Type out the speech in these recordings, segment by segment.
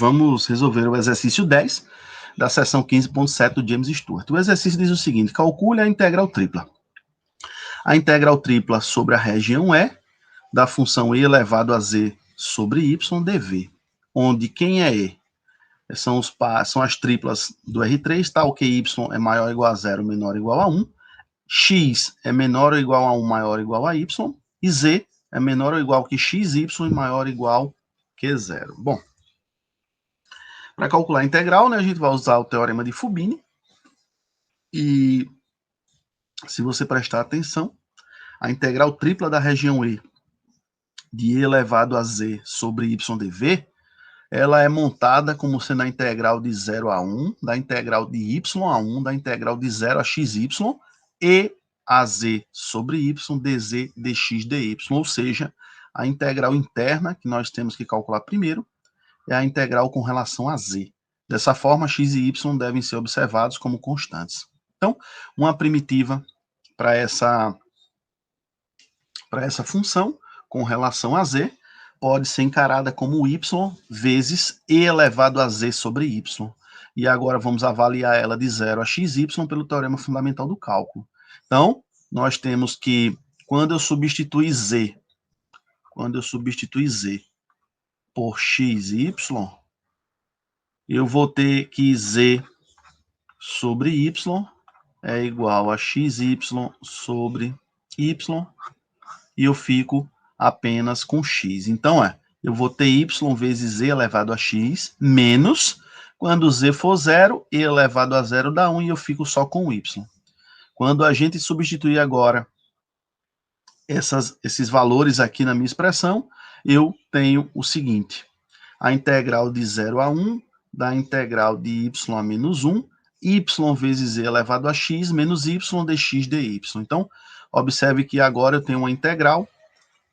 Vamos resolver o exercício 10 da seção 15.7 do James Stewart. O exercício diz o seguinte: calcule a integral tripla. A integral tripla sobre a região E da função e elevado a z sobre y dv, onde quem é e? São as triplas do R3, tal que y é maior ou igual a 0, menor ou igual a 1, x é menor ou igual a 1, maior ou igual a y, e z é menor ou igual que xy e maior ou igual que 0. Bom, para calcular a integral, né, a gente vai usar o teorema de Fubini. E se você prestar atenção, a integral tripla da região E de e elevado a z sobre y dv, ela é montada como sendo a integral de 0 a 1, da integral de y a 1, da integral de 0 a xy e a z sobre y dz dx dy, ou seja, a integral interna que nós temos que calcular primeiro é a integral com relação a z. Dessa forma, x e y devem ser observados como constantes. Então, uma primitiva para essa função com relação a z pode ser encarada como y vezes e elevado a z sobre y. E agora vamos avaliar ela de 0 a xy pelo teorema fundamental do cálculo. Então, nós temos que, quando eu substituir z por xy, eu vou ter que z sobre y é igual a xy sobre y, e eu fico apenas com x. Então, eu vou ter y vezes z elevado a x, menos, quando z for 0, e elevado a 0 dá 1, e eu fico só com y. Quando a gente substituir agora esses valores aqui na minha expressão, eu tenho o seguinte: a integral de 0 a 1 da integral de y a menos 1, y vezes z elevado a x, menos y dx dy. Então, observe que agora eu tenho uma integral,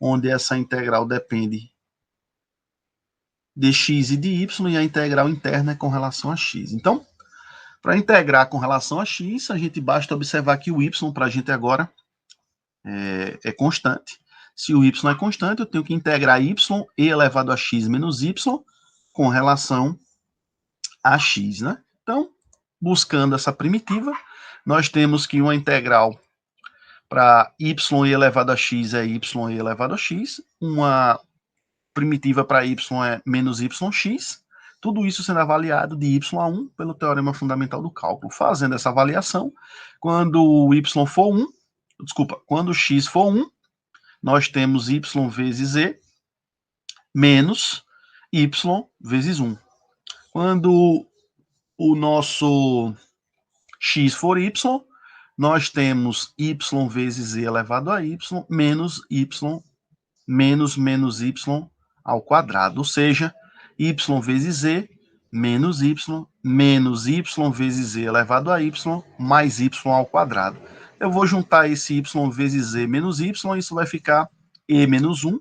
onde essa integral depende de x e de y, e a integral interna é com relação a x. Então, para integrar com relação a x, a gente basta observar que o y para a gente agora é constante. Se o y é constante, eu tenho que integrar y e elevado a x menos y com relação a x, né? Então, buscando essa primitiva, nós temos que uma integral para y e elevado a x é y e elevado a x, uma primitiva para y é menos yx, tudo isso sendo avaliado de y a 1 pelo teorema fundamental do cálculo. Fazendo essa avaliação, quando o quando o x for 1, nós temos y vezes z menos y vezes 1. Quando o nosso x for y, nós temos y vezes z elevado a y menos y menos y ao quadrado, ou seja, y vezes z menos y vezes z elevado a y mais y ao quadrado. Eu vou juntar esse y vezes z menos y, isso vai ficar e menos 1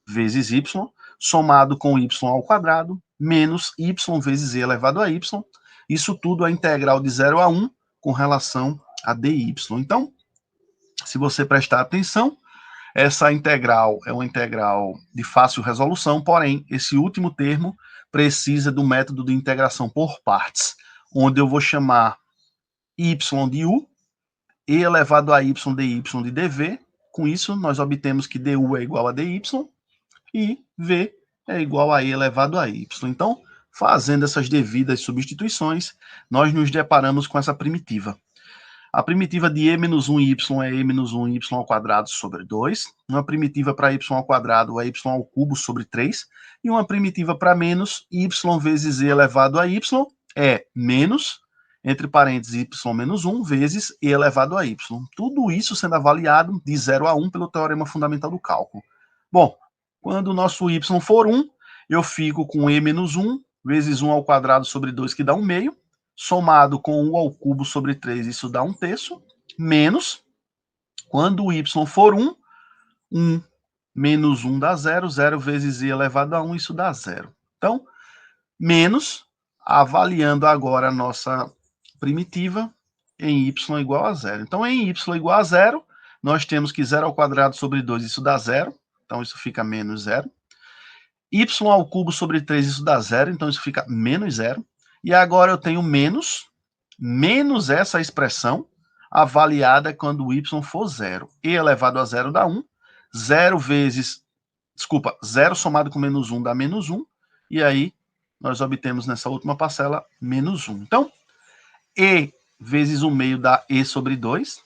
vezes y, somado com y ao quadrado, menos y vezes z elevado a y. Isso tudo é integral de 0 a 1 com relação a dy. Então, se você prestar atenção, essa integral é uma integral de fácil resolução, porém, esse último termo precisa do método de integração por partes, onde eu vou chamar y de u, e elevado a y dy de dv. Com isso, nós obtemos que du é igual a dy e v é igual a e elevado a y. Então, fazendo essas devidas substituições, nós nos deparamos com essa primitiva. A primitiva de e menos 1 y é e menos 1 y ao quadrado sobre 2. Uma primitiva para y ao quadrado é y ao cubo sobre 3. E uma primitiva para menos y vezes z elevado a y é menos, entre parênteses, y menos 1 vezes e elevado a y. Tudo isso sendo avaliado de 0 a 1 pelo teorema fundamental do cálculo. Bom, quando o nosso y for 1, eu fico com e menos 1 vezes 1 ao quadrado sobre 2, que dá 1 meio, somado com 1 ao cubo sobre 3, isso dá 1 terço, menos, quando o y for 1, 1 menos 1 dá 0, 0 vezes z elevado a 1, isso dá 0. Então, menos, avaliando agora a nossa primitiva, em y igual a 0. Então, em y igual a 0, nós temos que 0 ao quadrado sobre 2, isso dá 0, então isso fica menos 0. y ao cubo sobre 3, isso dá zero, então isso fica menos zero. E agora eu tenho menos essa expressão avaliada quando o y for zero. E elevado a zero dá 1. 0 somado com menos 1 dá menos 1. E aí nós obtemos nessa última parcela menos 1. Então, e vezes 1 meio dá e sobre 2.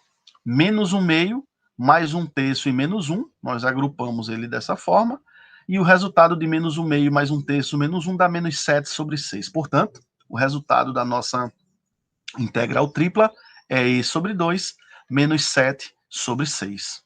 Menos 1 meio, mais 1 terço e menos 1. Nós agrupamos ele dessa forma. E o resultado de menos 1 meio mais 1 terço menos 1 dá menos 7 sobre 6. Portanto, o resultado da nossa integral tripla é e sobre 2 menos 7 sobre 6.